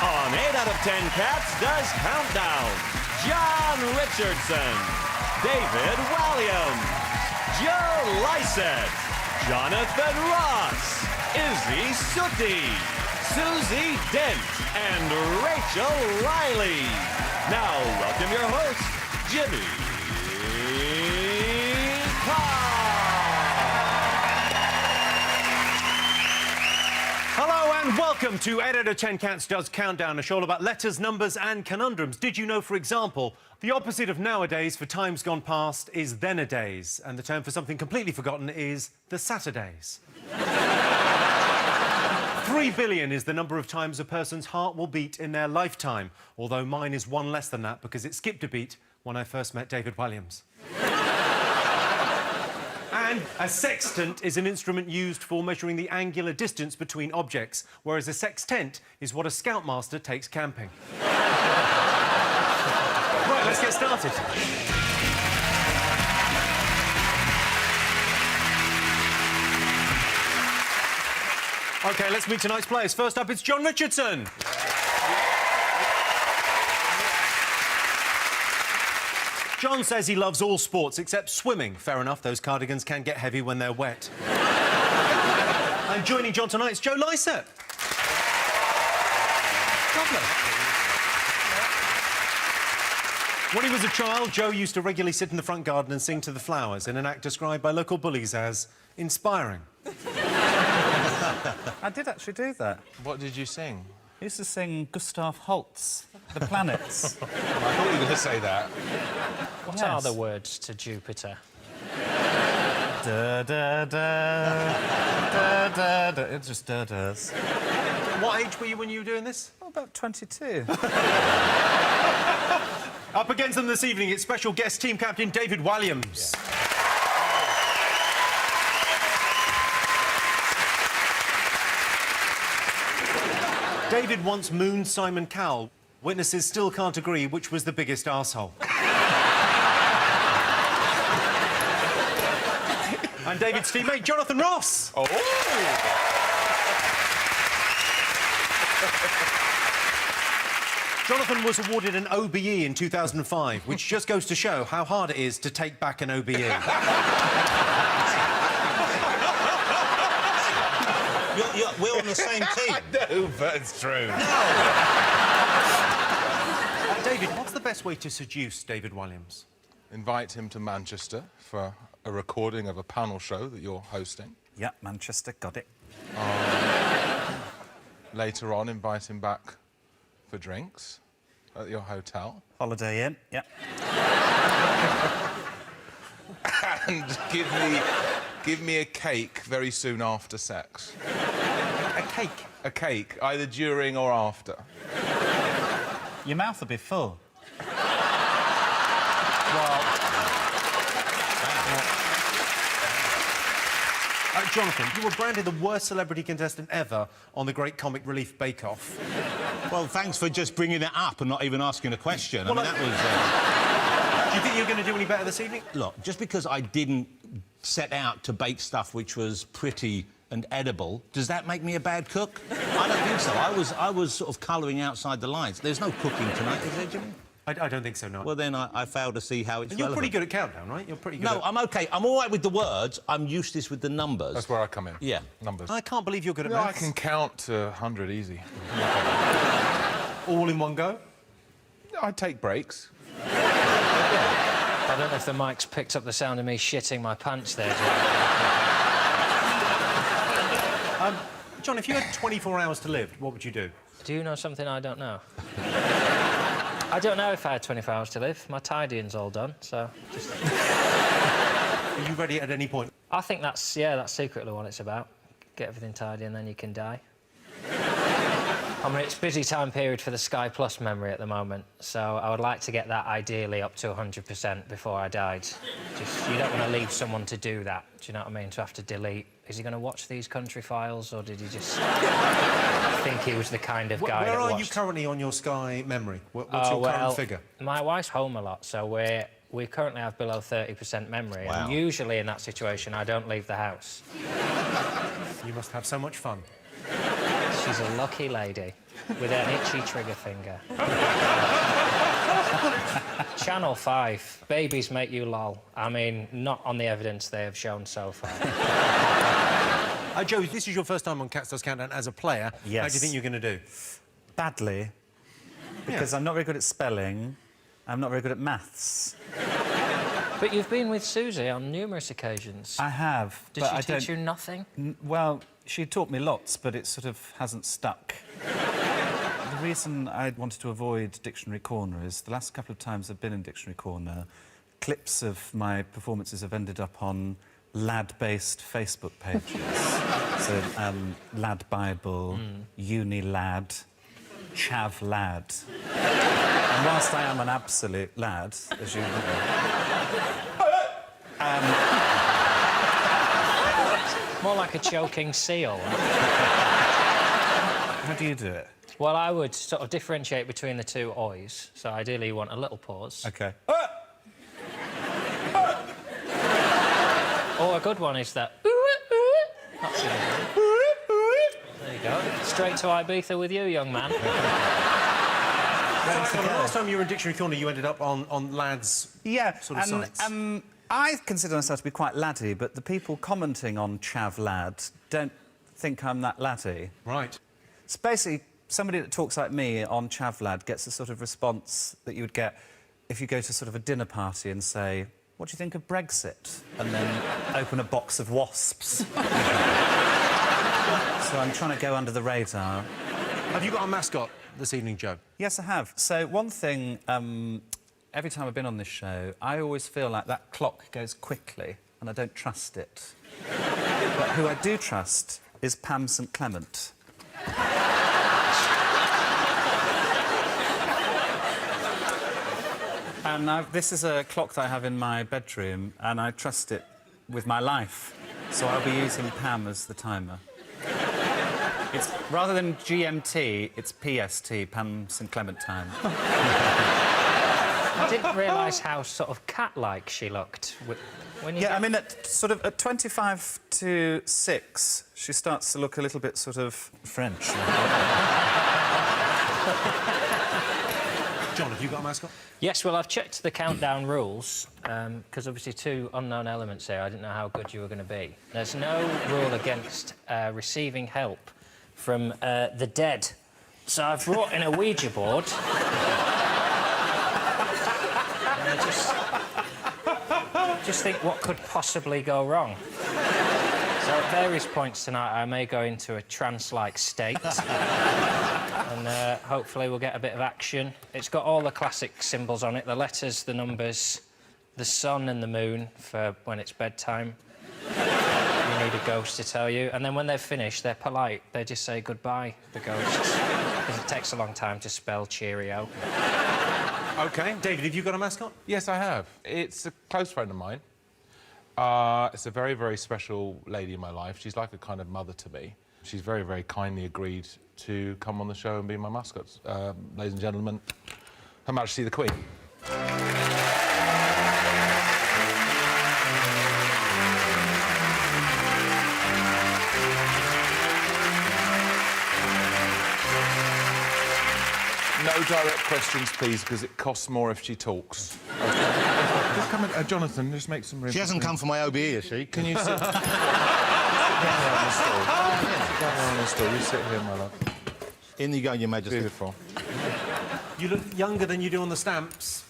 On 8 out of 10 Cats does Countdown, John Richardson, David Walliams, Joe Lycett, Jonathan Ross, Izzy Sooty, Susie Dent, and Rachel Riley. Now, welcome your host, Jimmy Carr. Hello and welcome to 8 out of 10 Cats Does Countdown, a show all about letters, numbers and conundrums. Did you know, for example, the opposite of nowadays for times gone past is then-a-days, and the term for something completely forgotten is the Saturdays. 3 billion is the number of times a person's heart will beat in their lifetime, although mine is one less than that because it skipped a beat when I first met David Walliams. And a sextant is an instrument used for measuring the angular distance between objects, whereas a sextent is what a scoutmaster takes camping. Right, let's get started. OK, let's meet tonight's players. First up, it's John Richardson. John says he loves all sports except swimming. Fair enough, those cardigans can get heavy when they're wet. And joining John tonight is Joe Lycett. Lovely. When he was a child, Joe used to regularly sit in the front garden and sing to the flowers in an act described by local bullies as inspiring. I did actually do that. What did you sing? I used to sing Gustav Holst, The Planets. I thought you were going to say that. What are the words to Jupiter? Da, da, da, da, da, da. It just does. What age were you when you were doing this? Oh, about 22. Up against them this evening, it's special guest team captain David Walliams. Yeah. David once mooned Simon Cowell. Witnesses still can't agree which was the biggest arsehole. And David's teammate, Jonathan Ross. Oh! Jonathan was awarded an OBE in 2005, which just goes to show how hard it is to take back an OBE. We're on the same team. No, but it's true. David, what's the best way to seduce David Walliams? Invite him to Manchester for a recording of a panel show that you're hosting. Yeah, Manchester, got it. Later on, invite him back for drinks at your hotel. Holiday Inn, yeah. And give me a cake very soon after sex. A cake? A cake, either during or after. Your mouth will be full. Jonathan, you were branded the worst celebrity contestant ever on the Great Comic Relief Bake Off. Well, thanks for just bringing it up and not even asking a question. Well, I mean, that was... Do you think you're going to do any better this evening? Look, just because I didn't set out to bake stuff which was pretty and edible, does that make me a bad cook? I don't think so. I was sort of colouring outside the lines. There's no cooking tonight, is there, Jimmy? I don't think so, no. Well, then I fail to see how it's You're relevant. pretty good at countdown, right? You're pretty good No, at... I'm OK. I'm all right with the words. I'm useless with the numbers. That's where I come in. Yeah. Numbers. I can't believe you're good at I maths. can count to 100 easy. All in one go? I take breaks. I don't know if the mic's picked up the sound of me shitting my pants there, John, if you had 24 hours to live, what would you do? Do you know something I don't know? I don't know if I had 24 hours to live. My tidying's all done, so just... Are you ready at any point? I think that's secretly what it's about. Get everything tidy and then you can die. I mean, it's busy time period for the Sky Plus memory at the moment, so I would like to get that ideally up to 100% before I died. Just, you don't want to leave someone to do that, do you know what I mean? To have to delete. Is he going to watch these country files, or did he just think he was the kind of guy Where that are watched... you currently on your Sky memory? What's your current figure? My wife's home a lot, so we currently have below 30% memory. Wow. And usually in that situation, I don't leave the house. You must have so much fun. She's a lucky lady with an itchy trigger finger. Channel 5, babies make you lol. I mean, not on the evidence they have shown so far. Joe, this is your first time on Cats Does Countdown as a player. Yes. How do you think you're going to do? Badly, because I'm not very good at spelling. I'm not very good at maths. But you've been with Susie on numerous occasions. I have. Did but she I teach don't... you nothing? Well, she taught me lots, but it sort of hasn't stuck. The reason I wanted to avoid Dictionary Corner is the last couple of times I've been in Dictionary Corner, clips of my performances have ended up on lad-based Facebook pages. So, Lad Bible, Uni Lad, Chav Lad. And whilst I am an absolute lad, as you know... More like a choking seal. How do you do it? Well, I would sort of differentiate between the two ois. So ideally you want a little pause. OK. Or a good one is that... That's it. There you go. Straight to Ibiza with you, young man. So, the last time you were in Dictionary Corner, you ended up on lads' sort of sites. I consider myself to be quite laddie, but the people commenting on Chav Lad don't think I'm that laddie. Right. It's basically somebody that talks like me on Chav Lad gets the sort of response that you would get if you go to sort of a dinner party and say, "What do you think of Brexit?" and then open a box of wasps. So I'm trying to go under the radar. Have you got a mascot this evening, Joe? Yes, I have. So one thing, every time I've been on this show, I always feel like that clock goes quickly and I don't trust it. But who I do trust is Pam St Clement. And this is a clock that I have in my bedroom, and I trust it with my life. So I'll be using Pam as the timer. It's, rather than GMT, it's PST, Pam St Clement time. I didn't realise how sort of cat-like she looked. When you Yeah, I mean, at 25 to 6, she starts to look a little bit sort of French. John, have you got a mascot? Yes, well, I've checked the countdown rules, because obviously two unknown elements here. I didn't know how good you were going to be. There's no rule against receiving help from the dead. So I've brought in a Ouija board. And I just think what could possibly go wrong. So at various points tonight, I may go into a trance-like state. And hopefully we'll get a bit of action. It's got all the classic symbols on it, the letters, the numbers, the sun and the moon for when it's bedtime. You need a ghost to tell you. And then when they've finished, they're polite. They just say goodbye, the ghosts. Because it takes a long time to spell cheerio. OK. David, have you got a mascot? Yes, I have. It's a close friend of mine. It's a very, very special lady in my life. She's like a kind of mother to me. She's very, very kindly agreed to come on the show and be my mascot. Ladies and gentlemen, Her Majesty the Queen. No direct questions, please, because it costs more if she talks. Just come in, Jonathan, just make some room. She hasn't come for my OBE, has she? Can you sit? Sit down on the stool. Sit down on the stool. You sit here, my love. In you go, Your Majesty. Beautiful. You look younger than you do on the stamps.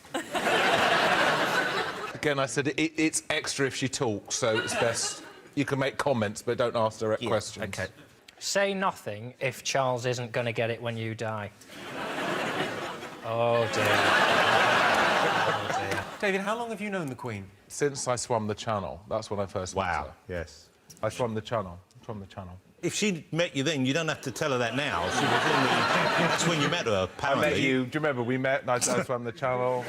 Again, I said it's extra if she talks, so it's best. You can make comments, but don't ask direct questions. OK. Say nothing if Charles isn't going to get it when you die. Oh, dear. Oh, dear. David, how long have you known the Queen? Since I swam the channel, that's when I first met her. yes. I swam the channel. If she met you then, you don't have to tell her that now. She was in the... That's when you met her, I apparently. met you. Do you remember we met? And I swam the channel.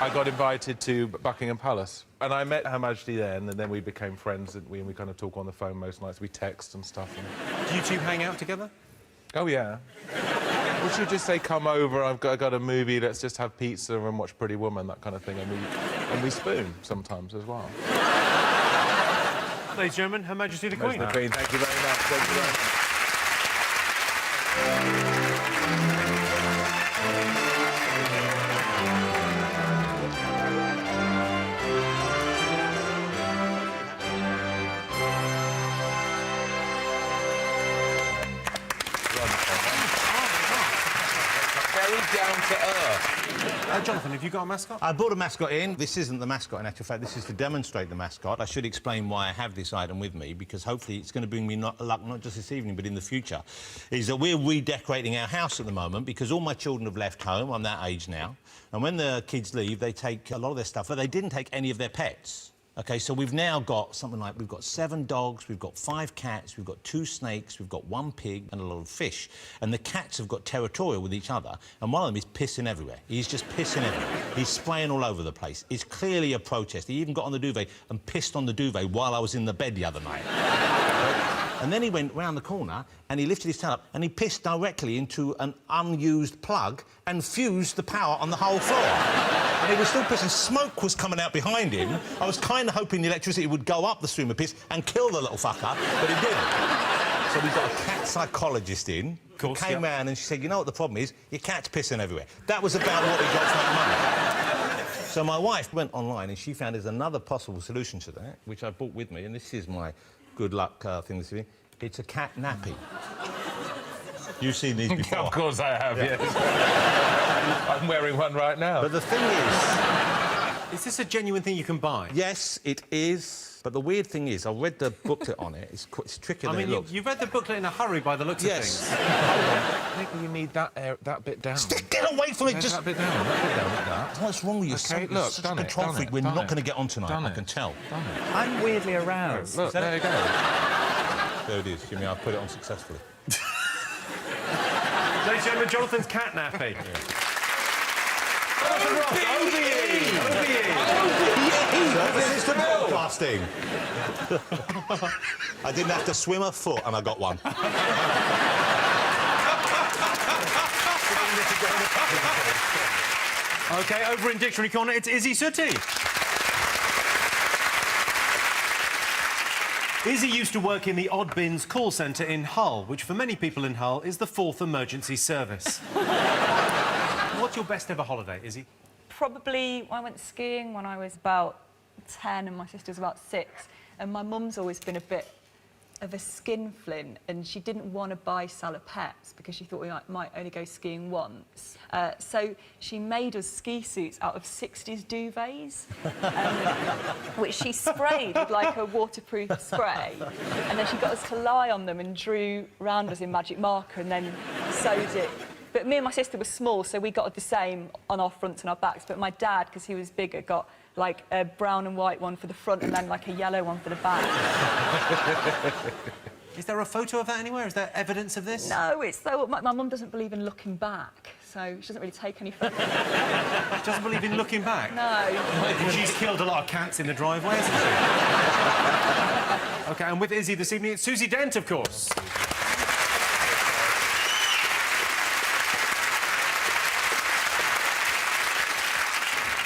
I got invited to Buckingham Palace, and I met Her Majesty there, and then we became friends, and we kind of talk on the phone most nights. We text and stuff. And... Do you two hang out together? Oh yeah. We should just say, "Come over. I got a movie. Let's just have pizza and watch Pretty Woman," that kind of thing, and we spoon sometimes as well. Ladies and gentlemen, Her Majesty the Queen. Thank you very much. Thank you very much. very down to earth. Jonathan, have you got a mascot? I brought a mascot in. This isn't the mascot, in actual fact. This is to demonstrate the mascot. I should explain why I have this item with me, because hopefully it's going to bring me luck, not just this evening, but in the future. Is that we're redecorating our house at the moment because all my children have left home. I'm that age now. And when the kids leave, they take a lot of their stuff, but they didn't take any of their pets. OK, so we've now got something like... We've got 7 dogs, we've got 5 cats, we've got 2 snakes, we've got 1 pig and a lot of fish. And the cats have got territorial with each other, and one of them is pissing everywhere. He's just pissing everywhere. He's spraying all over the place. It's clearly a protest. He even got on the duvet and pissed on the duvet while I was in the bed the other night. And then he went round the corner and he lifted his tail up and he pissed directly into an unused plug and fused the power on the whole floor. And he was still pissing. Smoke was coming out behind him. I was kind of hoping the electricity would go up the stream of piss and kill the little fucker, but it didn't. So we got a cat psychologist in, who came round and she said, you know what the problem is? Your cat's pissing everywhere. That was about what we got for that money. So my wife went online and she found there's another possible solution to that, which I brought with me, and this is my good luck thing this evening. It's a cat nappy. You've seen these before. Of course I have, yes. I'm wearing one right now. But the thing Is this a genuine thing you can buy? yes, it is. But the weird thing is, I read the booklet on it. It's trickier than it looks. You've read the booklet in a hurry by the looks of things. Yes. I think you need that bit down. Get away from it! There's Just... that bit down, that bit down, like that. What's wrong with you? OK, You're look, such done a it, control done freak. it, We're done not it. going to get on tonight, Done I it. can tell. Done it. I'm weirdly aroused. Look, there you go. There it is, Jimmy. I've put it on successfully. Ladies and gentlemen, Jonathan's cat nappy. Jonathan Ross, Services to broadcasting. I didn't have to swim a foot and I got one. OK, over in Dictionary Corner, it's Izzy Sooty. Izzy used to work in the Odd Bins call centre in Hull, which for many people in Hull is the 4th emergency service. What's your best ever holiday, Izzy? Probably I went skiing when I was about 10 and my sister was about 6, and my mum's always been a bit of a skinflint, and she didn't want to buy salopettes because she thought we might only go skiing once. So she made us ski suits out of 60s duvets, which she sprayed with like a waterproof spray, and then she got us to lie on them and drew round us in magic marker and then sewed it. But me and my sister were small, so we got the same on our fronts and our backs. But my dad, because he was bigger, got like a brown and white one for the front and then like a yellow one for the back. Is there a photo of that anywhere? Is there evidence of this? No, it's so... My mum doesn't believe in looking back, so she doesn't really take any photos. She doesn't believe in looking back? No. She's killed a lot of cats in the driveway, hasn't she? OK, and with Izzy this evening, it's Susie Dent, of course.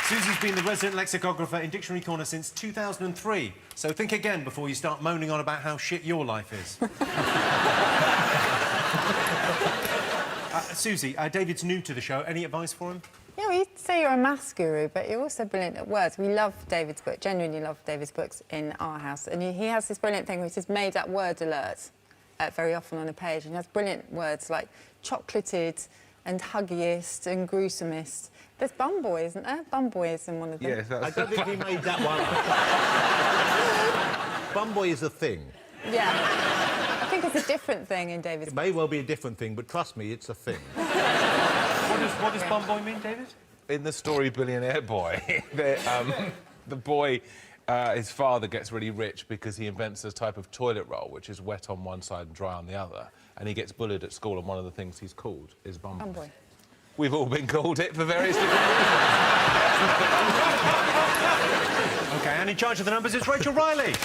Susie's been the resident lexicographer in Dictionary Corner since 2003, so think again before you start moaning on about how shit your life is. Susie, David's new to the show. Any advice for him? Yeah, well, you'd say you're a maths guru, but you're also brilliant at words. We love David's book, genuinely love David's books in our house. And he has this brilliant thing which is made up word alerts very often on a page. And he has brilliant words like chocolated and huggiest and gruesomest. There's bumboy, isn't there? Bumboy is in one of them. Yes, that's... I don't think he made that one. Bumboy is a thing. Yeah. I think it's a different thing in David's It may well be a different thing, but trust me, it's a thing. What does bumboy mean, David? In the story Billionaire Boy, the boy, his father gets really rich because he invents a type of toilet roll which is wet on one side and dry on the other, and he gets bullied at school, and one of the things he's called is bumboy. Bumboy. We've all been called it for various different reasons. OK, and in charge of the numbers is Rachel Riley.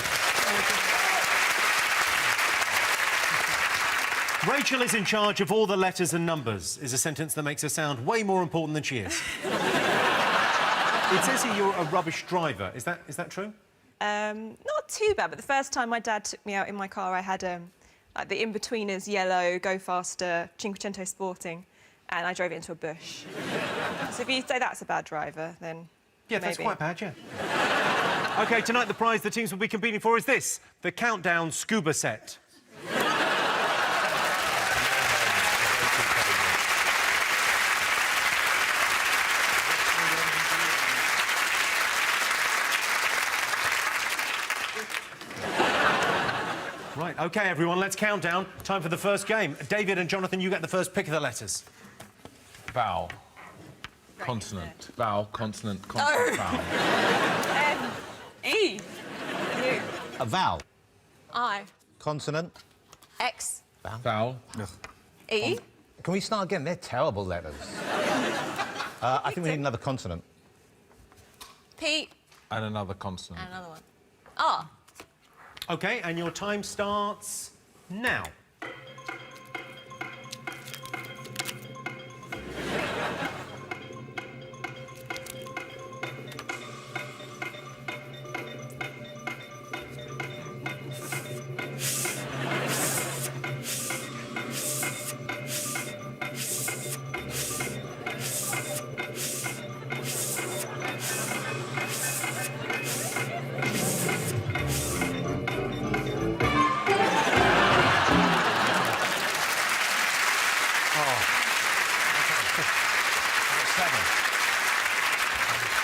Rachel is in charge of all the letters and numbers, is a sentence that makes her sound way more important than she is. It says here you're a rubbish driver. Is that true? Not too bad, but the first time my dad took me out in my car, I had like the in-betweeners, yellow, Go Faster, Cinquecento Sporting, and I drove it into a bush. So if you say that's a bad driver, then Yeah, maybe. that's quite bad, yeah. OK, tonight the prize the teams will be competing for is this, the Countdown Scuba Set. OK, everyone, let's count down. Time for the first game. David and Jonathan, you get the first pick of the letters. Vowel. Consonant. Vowel, consonant, consonant, vowel. E. U. A vowel. I. Consonant. X. Vowel. E. Can we start again? They're terrible letters. I think we need another consonant. P. And another consonant. And another one. R. OK, and your time starts now.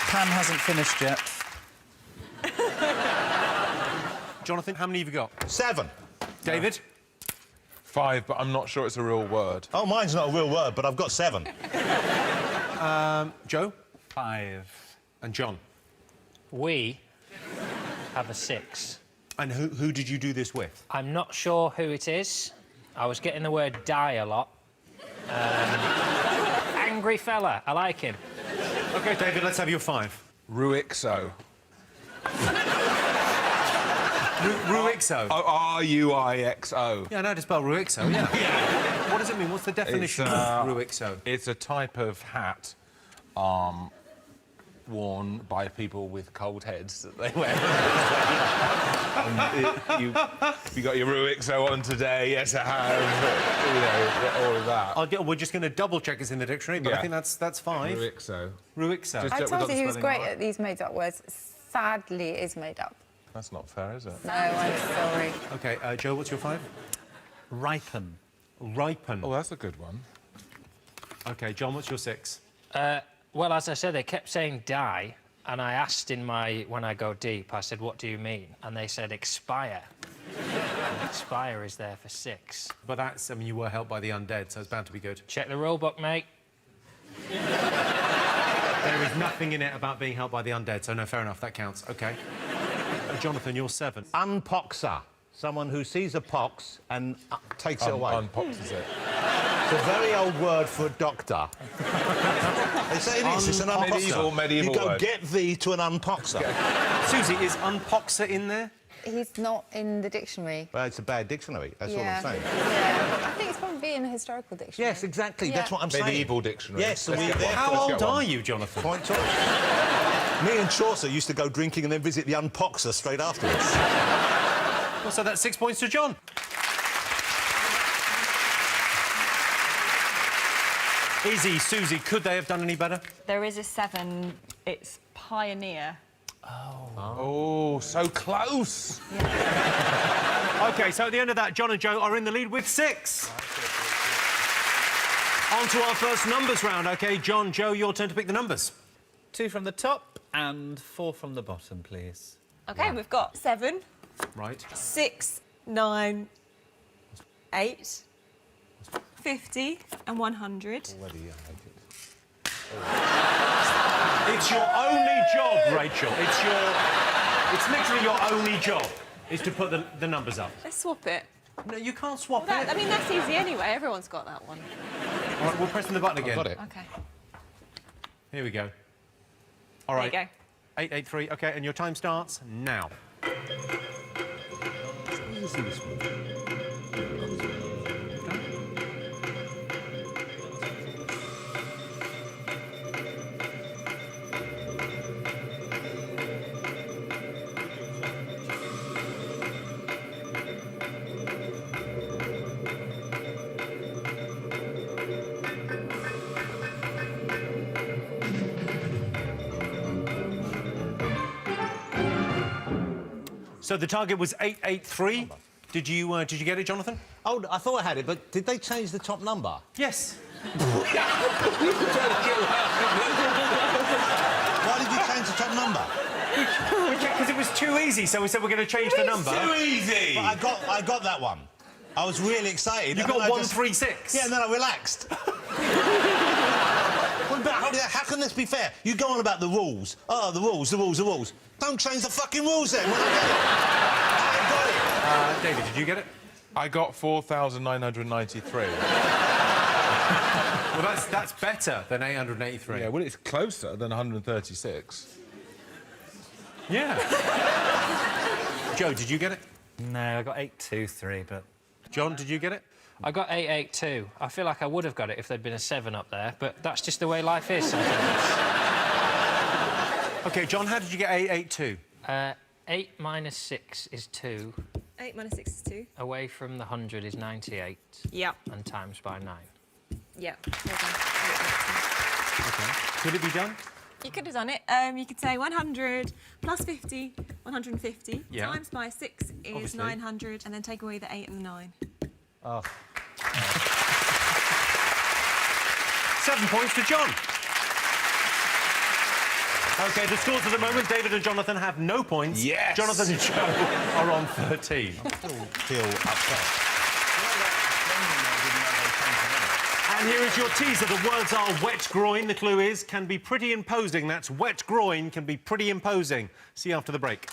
Pam hasn't finished yet. Jonathan, how many have you got? 7. David? 5, but I'm not sure it's a real word. Oh, mine's not a real word, but I've got 7. Joe? 5. And John? We have a 6. And who did you do this with? I'm not sure who it is. I was getting the word die a lot. Angry fella, I like him. OK, David, let's have your 5. Ruixo. Ruixo? R-U-I-X-O. Yeah, I know how to spell Ruixo, yeah. What does it mean? What's the definition of Ruixo? It's a type of hat worn by people with cold heads that they wear. You got your Ruixo on today? Yes, I have. You know, all of that. We're just going to double-check it's in the dictionary, but I think that's 5. Ruixo. Ruixo. Just I check we told got you the he was spelling great right. at these made-up words. Sadly, it is made up. That's not fair, is it? No, I'm sorry. OK, Joe, what's your 5? Ripen. Ripen. Oh, that's a good one. OK, John, what's your 6? Well, as I said, they kept saying die, and I asked when I go deep, I said, what do you mean? And they said expire. And expire is there for 6. But that's, I mean, you were helped by the undead, so it's bound to be good. Check the rule book, mate. There is nothing in it about being helped by the undead, so no, fair enough, that counts. OK. Jonathan, you're 7. Unpoxer. Someone who sees a pox and takes it away. Unpoxes it. It's a very old word for a doctor. It's an unpoxer. Medieval You go word. get thee to an unpoxer. Susie, is unpoxer in there? He's not in the dictionary. Well, it's a bad dictionary, that's all I'm saying. Yeah. I think it's probably in the historical dictionary. Yes, exactly, Yeah. that's what I'm saying. Medieval dictionary. Yes, Let's we get one. there. How Let's old get one. are you, Jonathan? Point to Me and Chaucer used to go drinking and then visit the unpoxer straight afterwards. Well, so that's 6 points to John. Izzy, Susie, could they have done any better? There is a 7. It's pioneer. Oh, so close. OK, so at the end of that, John and Joe are in the lead with 6. On to our first numbers round. OK, John, Joe, your turn to pick the numbers. 2 from the top and 4 from the bottom, please. OK, we've got 7, Right. 6, 9, 8, 50 and 100. It's your only job, Rachel. It's literally your only job, is to put the numbers up. Let's swap it. No, you can't swap That, it. I mean, that's easy anyway. Everyone's got that one. All right, we're pressing the button again. Got it. OK. Here we go. All right. There you go. 883. OK, and your time starts now. So the target was 883. Did you get it, Jonathan? Oh, I thought I had it, but did they change the top number? Yes. Why did you change change the top number? Because it was too easy, so we said we're going to change the number. Too easy! But I got that one. I was really excited. You got 136. Yeah, and then I relaxed. How can this be fair? You go on about the rules. Oh, the rules. Don't change the fucking rules then. When I get it. I got it. David, did you get it? I got 4,993. Well, that's better than 883. Yeah, well, it's closer than 136. Yeah. Joe, did you get it? No, I got 823, but... John, did you get it? I got 882. I feel like I would have got it if there'd been a 7 up there, but that's just the way life is sometimes. OK, John, how did you get 882? 8 minus 6 is 2. 8 minus 6 is 2. Away from the 100 is 98. Yep. And times by 9. Yep. Well done. OK. Could it be done? You could have done it. You could say 100 plus 50, 150. Yeah. Times by 6 is Obviously. 900, and then take away the 8 and the 9. Oh. 7 points to John. OK, the scores at the moment, David and Jonathan have no points. Yes! Jonathan and Joe are on 13. Feel upset. And here is your teaser. The words are wet groin. The clue is can be pretty imposing. That's wet groin can be pretty imposing. See you after the break.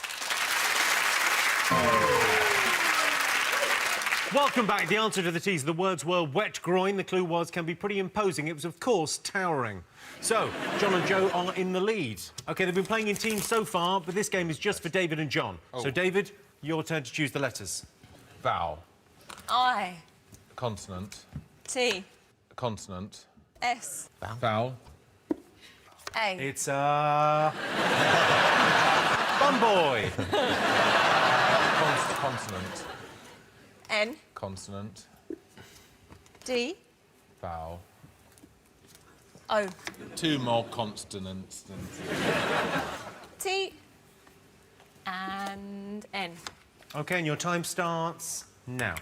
Welcome back. The answer to the teaser. The words were wet groin. The clue was can be pretty imposing. It was, of course, towering. So, John and Joe are in the lead. OK, they've been playing in teams so far, but this game is just for David and John. Oh. So, David, your turn to choose the letters. Vowel. I. Consonant. T. Consonant. S. Vowel. A. It's, Bum boy. Consonant. N. Consonant. D. Vowel. O. 2 more consonants than... T. And N. OK, and your time starts now.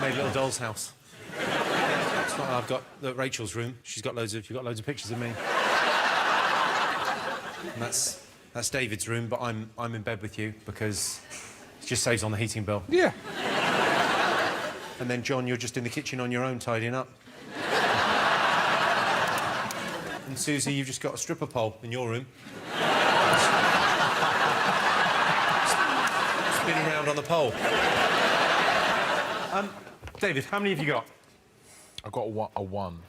Made a little doll's house. It's not I've got Rachel's room. You've got loads of pictures of me. And that's David's room, but I'm in bed with you because it just saves on the heating bill. Yeah. And then John, you're just in the kitchen on your own tidying up. And Susie, you've just got a stripper pole in your room. Spinning around on the pole. David, how many have you got? I got a 1.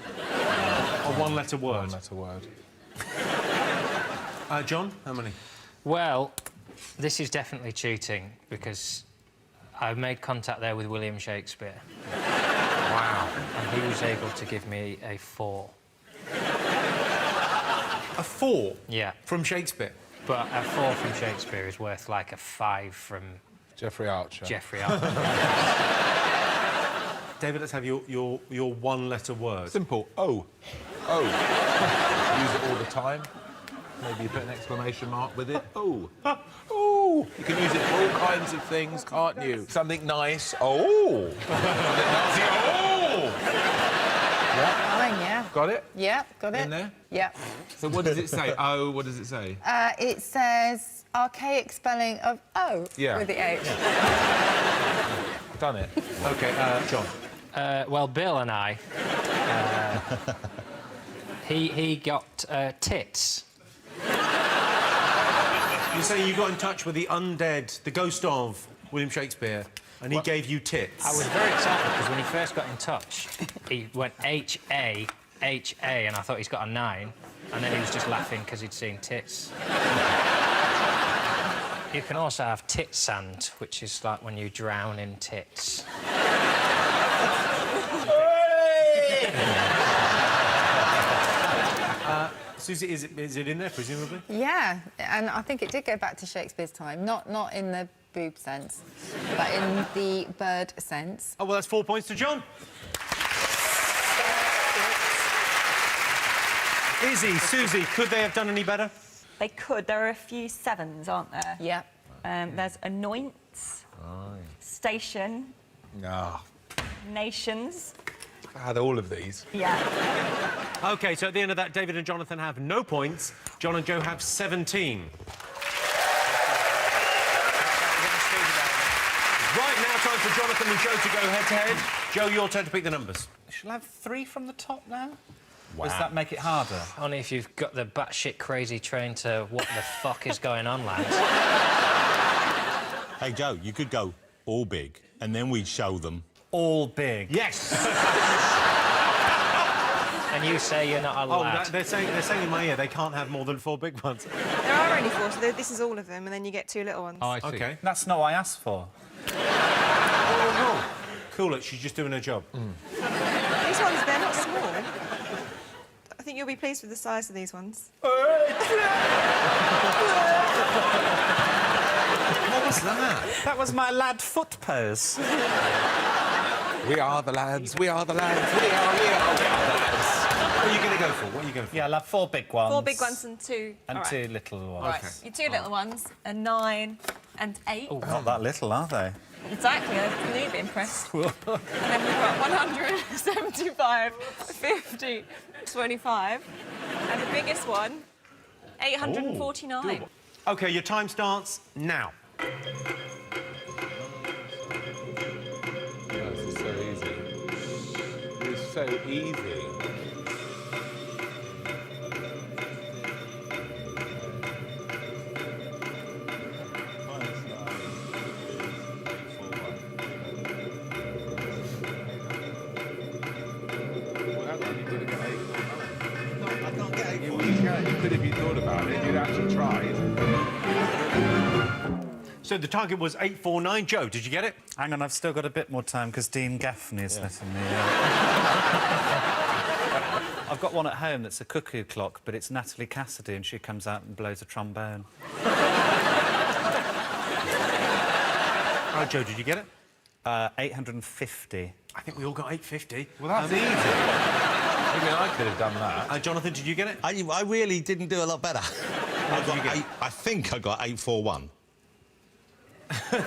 A one-letter word. 1-letter word. John, how many? Well, this is definitely cheating because I've made contact there with William Shakespeare. Wow. And he was able to give me a 4. A 4? Yeah. From Shakespeare? But a 4 from Shakespeare is worth like a 5 from Jeffrey Archer. Jeffrey Archer. David, let's have your one-letter word. Simple. O. O. Use it all the time. Maybe you put an exclamation mark with it. Oh. Oh. You can use it for all kinds of things, can't you? Something nice. Oh. Something nasty. Oh. Fine, yeah. Got it? Yeah, got it. In there? Yeah. So what does it say? Oh, what does it say? It says archaic spelling of O Yeah. with the H. Done it. OK, John. Well, Bill and I, he got tits. You're saying you got in touch with the undead, the ghost of William Shakespeare, and he gave you tits? I was very excited because when he first got in touch, he went H-A, H-A, and I thought he's got a 9, and then he was just laughing because he'd seen tits. You can also have tit sand, which is like when you drown in tits. Susie, is it in there, presumably? Yeah, and I think it did go back to Shakespeare's time. Not in the boob sense, but in the bird sense. Oh, well, that's 4 points to John. Izzy, Susie, could they have done any better? They could. There are a few sevens, aren't there? Yeah. There's anoint, station, No. nations. I had all of these. Yeah. OK, so at the end of that, David and Jonathan have no points. John and Joe have 17. Right, now time for Jonathan and Joe to go head-to-head. Joe, your turn to pick the numbers. Shall I have 3 from the top now? Wow. Does that make it harder? Only if you've got the batshit crazy train to what the fuck is going on, lads. Hey, Joe, you could go all big, and then we'd show them. All big. Yes! And you say you're not Oh, allowed. they're saying in my ear they can't have more than 4 big ones. There are only 4, so this is all of them, and then you get 2 little ones. Oh, I see. OK. That's not what I asked for. Oh, cool it, she's just doing her job. These ones, they're not small. I think you'll be pleased with the size of these ones. What was that? That was my lad foot pose. We are the lads, we are the lads, we are the lads. What are you going to go for? What are you going for? Yeah, I'll have 4 big ones. 4 big ones and 2. And all right. 2 little ones. Right, your 2 little ones are 9 and 8. Oh, not that little, are they? Exactly. I knew you'd be impressed. And then we've got 175, 50, 25. And the biggest one, 849. OK, your time starts now. This is so easy. It's so easy. You could if you thought about it. You'd actually tried. So the target was 849. Joe, did you get it? Hang on, I've still got a bit more time because Dean Gaffney's letting me. I've got one at home that's a cuckoo clock, but it's Natalie Cassidy, and she comes out and blows a trombone. Right, Joe, did you get it? 850. I think we all got 850. Well, that's easy. I mean, I could have done that. Jonathan, did you get it? I really didn't do a lot better. I think I got 841. Well,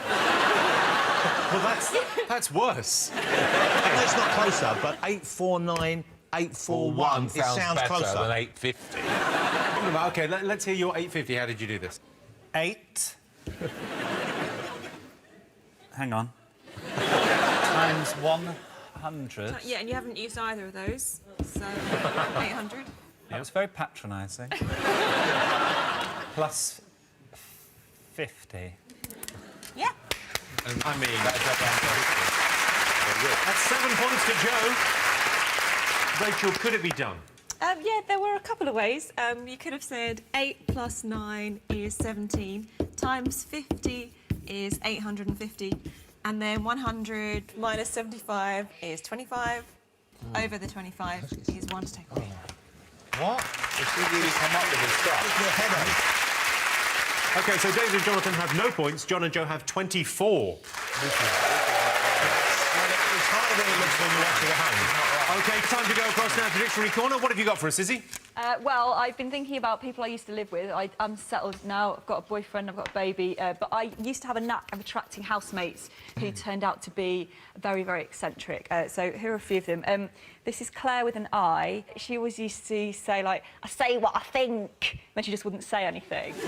that's worse. It's not closer, but 849, 841. It sounds better closer. than 850. OK, let's hear your 850. How did you do this? 8. Hang on. Times 100. Yeah, and you haven't used either of those, so 800. That was very patronising. Plus 50. Yeah. I mean, that's 7 points to Joe. Rachel, could it be done? Yeah, there were a couple of ways. You could have said 8 plus 9 is 17, times 50 is 850, and then 100 minus 75 is 25. Over the 25 is 1 to take away. What? Did she really come up with this stuff? Your headache. OK, so David and Jonathan have no points. John and Joe have 24. It's harder than it looks when you watch it at home. OK, time to go across now to Dictionary Corner. What have you got for us, Izzy? Well, I've been thinking about people I used to live with. I'm settled now. I've got a boyfriend, I've got a baby. But I used to have a knack of attracting housemates who turned out to be very, very eccentric. So here are a few of them. This is Claire with an I. She always used to say, like, I say what I think. Then she just wouldn't say anything. She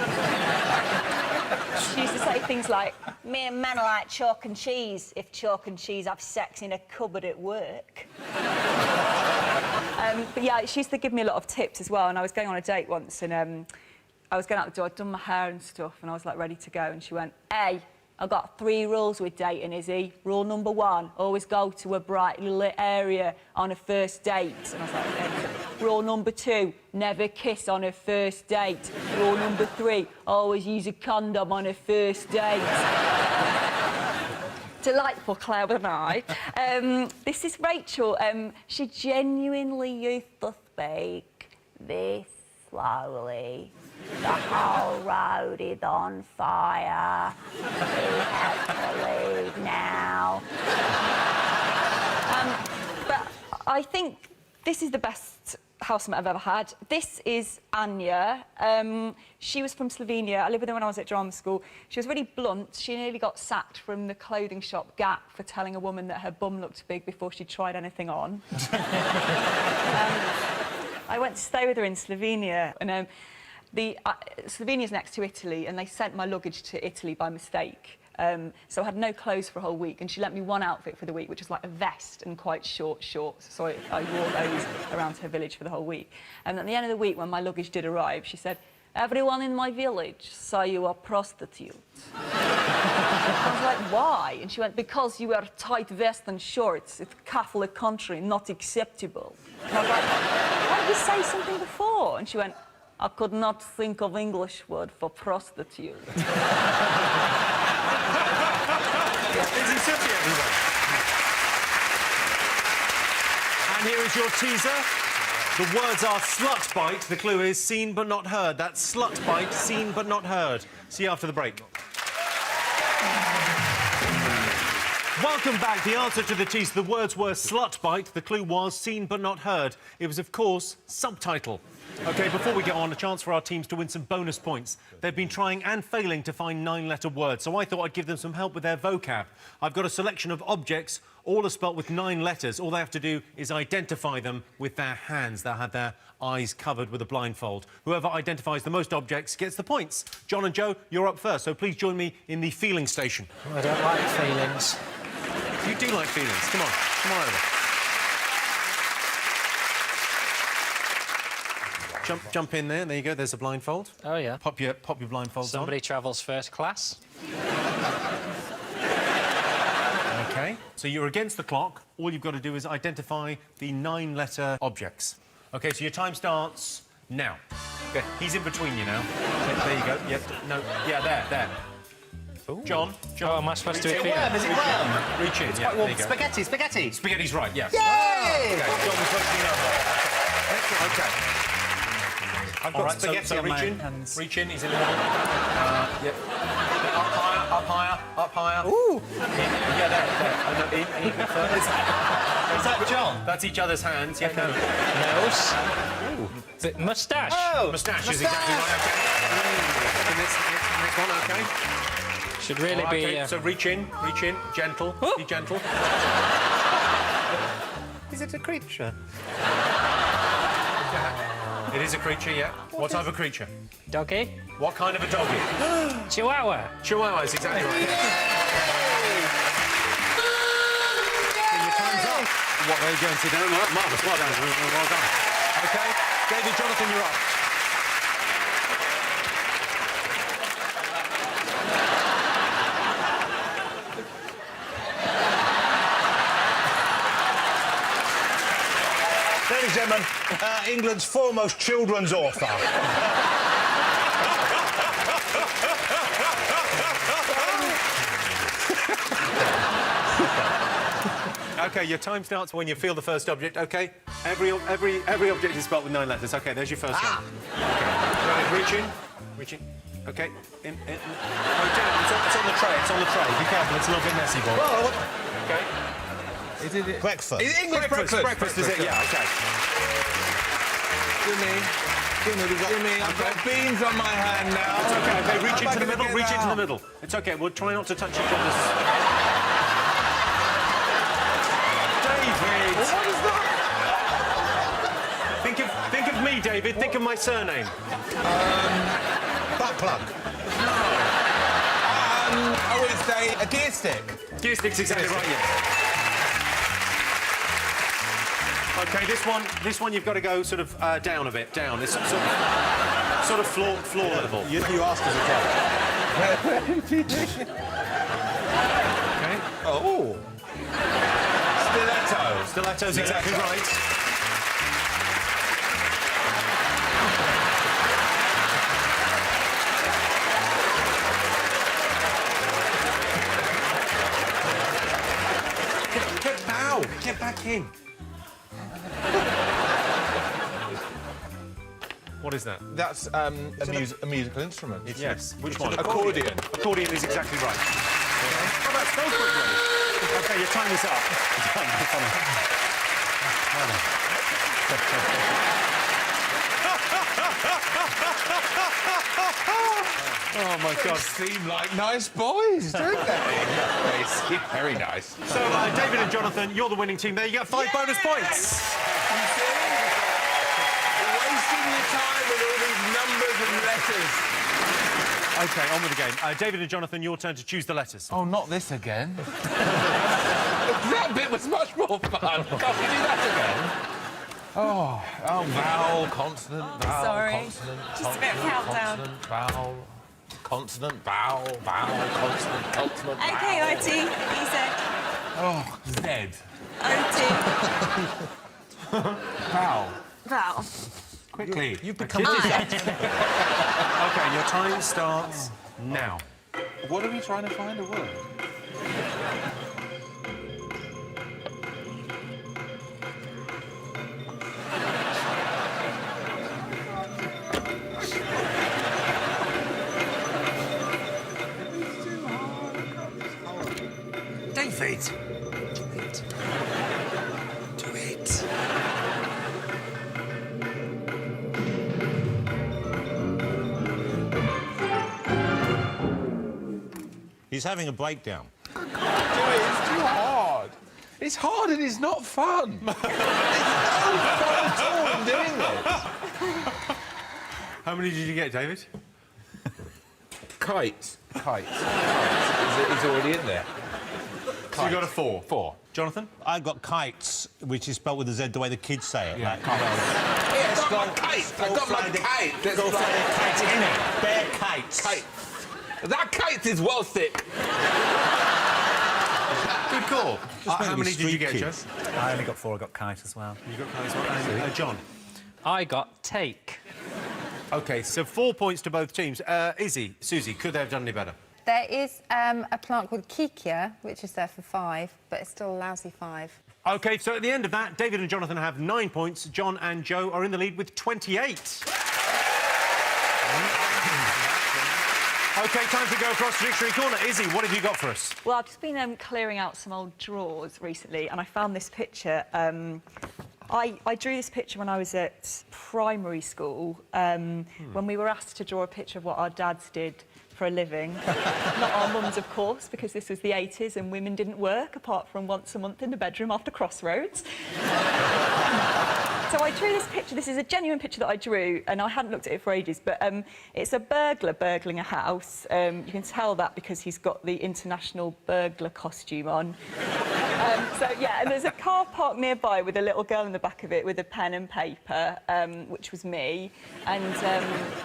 used to say things like, me and men are like chalk and cheese. If chalk and cheese have sex in a cupboard at work. But yeah, she used to give me a lot of tips as well. And I was going on a date once, and I was going out the door. I'd done my hair and stuff, and I was like ready to go. And she went, "Hey, I've got 3 rules with dating, Izzy. Rule number 1: always go to a brightly lit area on a first date." And I was like, "Okay." Rule number 2: never kiss on a first date. Rule number 3: always use a condom on a first date. Delightful, Claire with an I. This is Rachel. She genuinely used to speak this slowly. The whole road is on fire. We have to leave now. But I think this is the best housemate I've ever had. This is Anya. She was from Slovenia. I lived with her when I was at drama school. She was really blunt. She nearly got sacked from the clothing shop Gap for telling a woman that her bum looked big before she tried anything on. I went to stay with her in Slovenia, and Slovenia's next to Italy, and they sent my luggage to Italy by mistake. So I had no clothes for a whole week, and she lent me one outfit for the week, which was like a vest and quite short shorts. So I wore those around her village for the whole week. And at the end of the week, when my luggage did arrive, she said, "Everyone in my village saw you a prostitute." I was like, "Why?" And she went, "Because you wear tight vest and shorts. It's a Catholic country, not acceptable." And I was like, "Why did you say something before?" And she went, "I could not think of English word for prostitute." Easy City, everyone. And here is your teaser. The words are slut bite. The clue is seen but not heard. That's slut bite, seen but not heard. See you after the break. Welcome back. The answer to the teaser, the words were slut bite. The clue was seen but not heard. It was, of course, subtitle. OK, before we get on, a chance for our teams to win some bonus points. They've been trying and failing to find 9-letter words, so I thought I'd give them some help with their vocab. I've got a selection of objects, all are spelt with 9 letters. All they have to do is identify them with their hands. They'll have their eyes covered with a blindfold. Whoever identifies the most objects gets the points. John and Joe, you're up first, so please join me in the feeling station. I don't like feelings. You do like feelings. Come on over. Jump in there. There you go. There's a blindfold. Oh, yeah. Pop your blindfolds Somebody travels first class. OK. So you're against the clock. All you've got to do is identify the 9-letter objects. OK, so your time starts now. OK, he's in between you now. There you go. Yep. No. Yeah, there. Ooh. John. Oh, am I supposed to be feeling? Is it worm? Reach in. Yeah, there you go. Spaghetti. Spaghetti's right, yes. Yay! OK, John was supposed to know. OK. I've got spaghetti so reach in. Hands. Reach in, he's in the middle. Yep. Up higher. Ooh! Yeah, there. Oh, no, in further. Is that John? That's each other's hands. Yeah, no. Nose. Ooh. Moustache. Oh! Moustache is exactly right, OK. Next one, OK. Should really be... Okay, so reach in, gentle, be gentle. Is it a creature? It is a creature, yeah. What type of creature? Doggy. What kind of a doggy? Chihuahua. Chihuahua is exactly right. Your time's up. What are you going to do? Marvellous, well done. Well done. OK, David, Jonathan, you're up. Ladies and gentlemen, England's foremost children's author. OK, your time starts when you feel the first object, OK? Every object is spelled with 9 letters. OK, there's your first one. Okay. Reach in. OK. In. Oh, down. It's on the tray. Be careful, it's a little bit messy, boy. OK. Is it breakfast? English Breakfast is it? Yeah, OK. Give me. I've got beans on my hand now. It's OK. Reach into the middle. It's OK. We'll try not to touch each other's... David! What is that? Think of me, David. Think of my surname. Butt plug. It's a gear stick. Gear stick's exactly right, yes. OK, this one you've got to go sort of down a bit, down. It's sort of floor level. You asked us a job. OK. Oh. Stiletto's exactly right. Get back in. What is that? That's a musical instrument. Yes. Which one? Accordion. Accordion is exactly right. Oh, that's so quickly. OK, your time is up. Oh, my God. They seem like nice boys, don't they? They seem very nice. So, David and Jonathan, you're the winning team there. You get 5 bonus points. Wasting your time with all these numbers and letters. OK, on with the game. David and Jonathan, your turn to choose the letters. Oh, not this again. That bit was much more fun. Can't we do that again? Oh, vowel, consonant, vowel, sorry. consonant, Just a bit of countdown. consonant, vowel, consonant, vowel, vowel, consonant, consonant, OK, vowel. O-T, E-Z. Oh, Z. O-T. Vowel. Vowel. Quickly. You've become... OK, your time starts now. What are we trying to find a word? David! Do it. He's having a breakdown. Do it, it's too hard. It's hard and it's not fun. It's no fun at all in doing this. How many did you get, David? Kite. Kite. It's already in there. So you got a 4. 4. Jonathan? I got kites, which is spelt with a Z the way the kids say it. Yeah, like, Yes, I got my kite. I got my kite. That's Go fly like- the kite in it. They're kites. Kite. That kite is well thick. Good call. How maybe many did you street get, kids. Joe? I only got 4. I got kite as well. You got as well. And, John? I got take. OK, so 4 points to both teams. Izzy, Susie, could they have done any better? There is a plant called Kikia, which is there for 5, but it's still a lousy 5. OK, so at the end of that, David and Jonathan have 9 points. John and Joe are in the lead with 28. OK, time to go across to Dictionary Corner. Izzy, what have you got for us? Well, I've just been clearing out some old drawers recently, and I found this picture. I drew this picture when I was at primary school, when we were asked to draw a picture of what our dads did for a living. Not our mums, of course, because this was the 80s and women didn't work apart from once a month in the bedroom after Crossroads. So I drew this picture. This is a genuine picture that I drew, and I hadn't looked at it for ages, but it's a burglar burgling a house. You can tell that because he's got the international burglar costume on. So, yeah, and there's a car park nearby with a little girl in the back of it with a pen and paper, which was me, and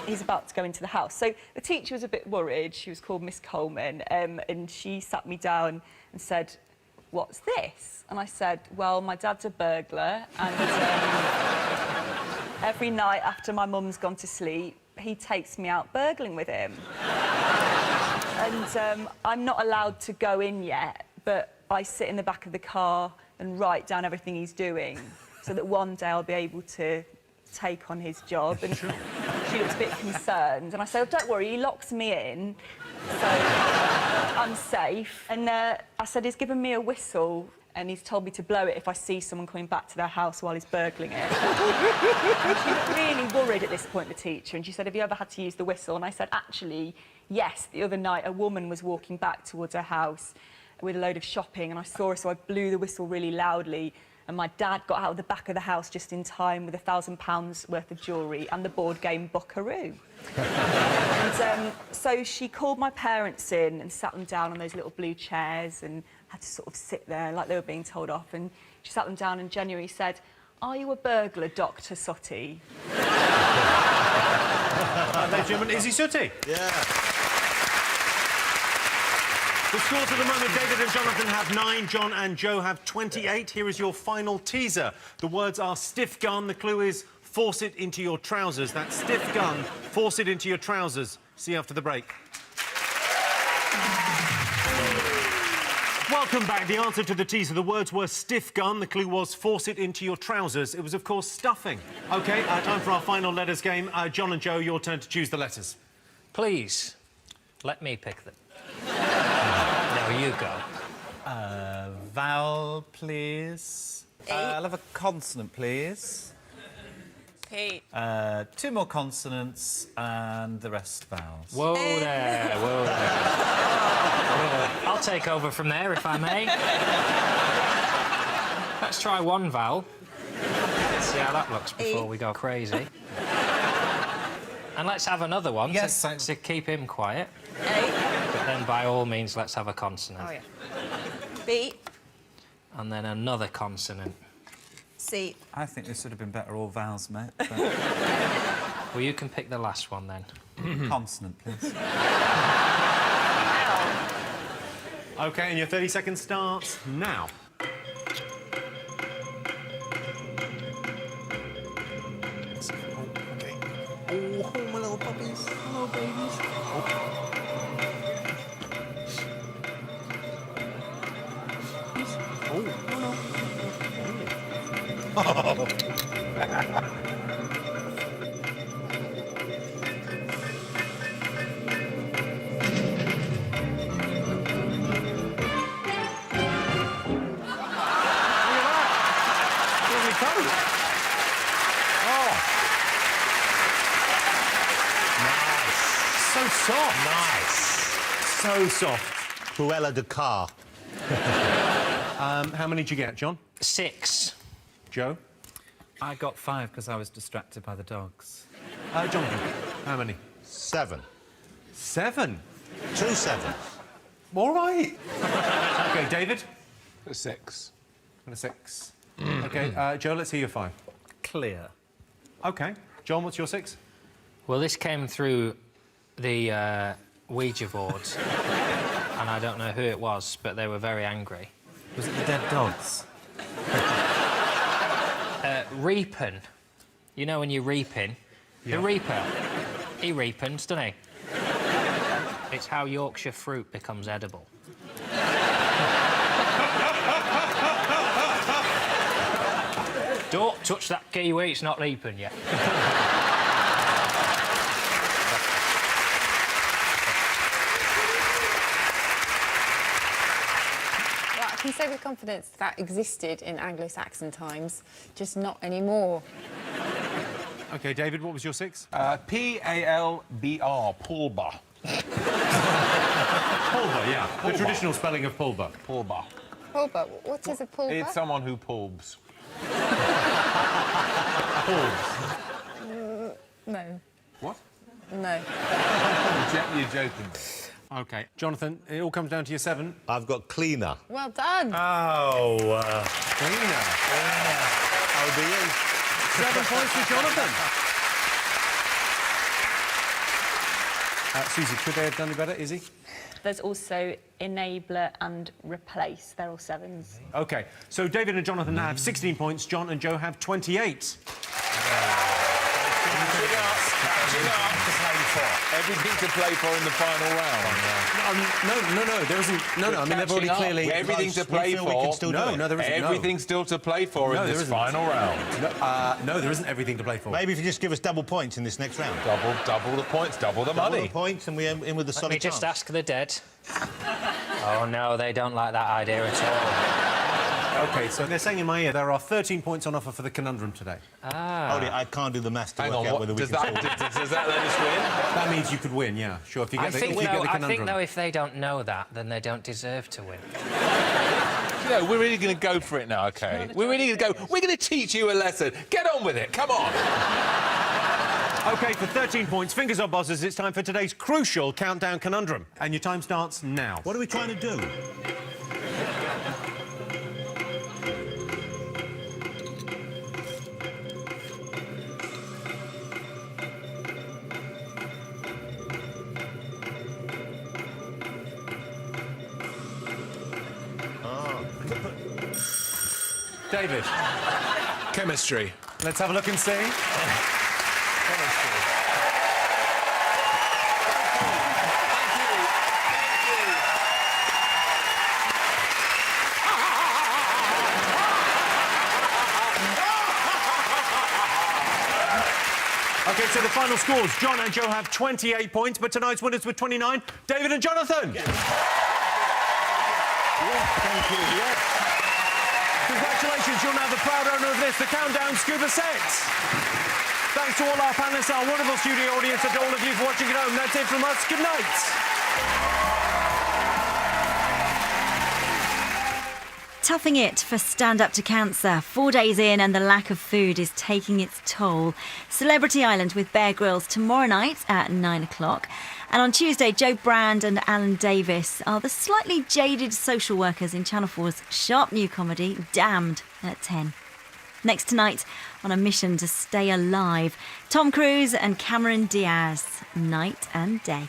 he's about to go into the house. So the teacher was a bit worried. She was called Miss Coleman, and she sat me down and said, "What's this?" And I said, "Well, my dad's a burglar, and every night after my mum's gone to sleep, he takes me out burgling with him." And I'm not allowed to go in yet, but I sit in the back of the car and write down everything he's doing so that one day I'll be able to take on his job. And she looks a bit concerned. And I said, "Oh, don't worry, he locks me in, so I'm safe." And I said, "He's given me a whistle and he's told me to blow it if I see someone coming back to their house while he's burgling it." And she was really worried at this point, the teacher, and she said, "Have you ever had to use the whistle?" And I said, "Actually, yes. The other night, a woman was walking back towards her house with a load of shopping, and I saw her, so I blew the whistle really loudly, and my dad got out of the back of the house just in time with £1,000 worth of jewellery and the board game Buckaroo." And so she called my parents in and sat them down on those little blue chairs and had to sort of sit there like they were being told off, and she sat them down and genuinely said, "Are you a burglar, Dr. Sutty?" Ladies and gentlemen, Izzy Sutty. Yeah. The scores at the moment, David and Jonathan have 9, John and Joe have 28. Here is your final teaser. The words are stiff gun. The clue is force it into your trousers. That's stiff gun, force it into your trousers. See you after the break. Welcome back. The answer to the teaser, the words were stiff gun. The clue was force it into your trousers. It was, of course, stuffing. OK, time for our final letters game. John and Joe, your turn to choose the letters. Please, let me pick them. Now you go. Vowel, please. I'll have a consonant, please. Pete. 2 more consonants and the rest vowels. Whoa there, whoa there. Whoa. I'll take over from there, if I may. Let's try one vowel. Let's see how that looks before we go crazy. And let's have another one to keep him quiet. But then, by all means, let's have a consonant. Oh, yeah. B. And then another consonant. C. I think this would have been better all vowels, mate. But... Well, you can pick the last one, then. Consonant, please. OK, and your 30 seconds starts now. Oh, my little puppies. Hello, babies. So soft. Nice. So soft. Cruella de Car. How many did you get, John? 6. Joe? I got 5 because I was distracted by the dogs. Jonathan, how many? 7. 7? 2 7s. All right. OK, David? 6. And a 6. OK, Joe, let's hear your 5. Clear. OK. John, what's your 6? Well, this came through the Ouija board. And I don't know who it was, but they were very angry. Was it the dead dogs? Reaping. You know when you're reaping? Yeah. The reaper. He reapens, doesn't he? It's how Yorkshire fruit becomes edible. Don't touch that kiwi, it's not reaping yet. I can say with confidence that existed in Anglo-Saxon times, just not anymore. OK, David, what was your 6? P-A-L-B-R, pulba. Pulver, yeah. The traditional spelling of pulver. Pulba. Pulver? What is a pulver? It's someone who pulbs. Pulves. No. What? No. You're joking. OK. Jonathan, it all comes down to your 7. I've got cleaner. Well done. Oh, Cleaner. OBE. 7 points for Jonathan. Susie, could they have done any better? Izzy? There's also enabler and replace. They're all 7s. OK, so David and Jonathan now have 16 points. John and Joe have 28. Everything to play for in the final round. No, there isn't. No, I mean, they've already clearly... Everything to play for. No, there isn't. Everything's still to play for in this final round. No, there isn't everything to play for. Maybe if you just give us double points in this next round. Double the points, double the money. Double the points, and we're in with the Let solid me just chance. ask the dead. Oh, no, they don't like that idea at all. OK, so they're saying in my ear there are 13 points on offer for the conundrum today. Hold it, I can't do the maths to Hang work on, out what, whether we does can that let us win? That means you could win, yeah. Sure, if you get the I conundrum. think, though, if they don't know that, then they don't deserve to win. You know, we're really going to go for it now, OK? We're really going to go. We're going to teach you a lesson. Get on with it. Come on. OK, for 13 points, fingers on buzzers, it's time for today's crucial countdown conundrum. And your time starts now. What are we trying to do? David, Chemistry. let's have a look and see. OK, so the final scores. John and Joe have 28 points, but tonight's winners with 29, David and Jonathan. Yes, thank you. Yes. Congratulations, you're now the proud owner of this, the Countdown Scuba Sets. Thanks to all our panellists, our wonderful studio audience, and to all of you for watching at home. That's it from us. Good night. Toughing it for Stand Up to Cancer. 4 days in and the lack of food is taking its toll. Celebrity Island with Bear Grylls tomorrow night at 9 o'clock. And on Tuesday, Joe Brand and Alan Davis are the slightly jaded social workers in Channel 4's sharp new comedy, Damned, at 10. Next tonight, on a mission to stay alive, Tom Cruise and Cameron Diaz, Night and Day.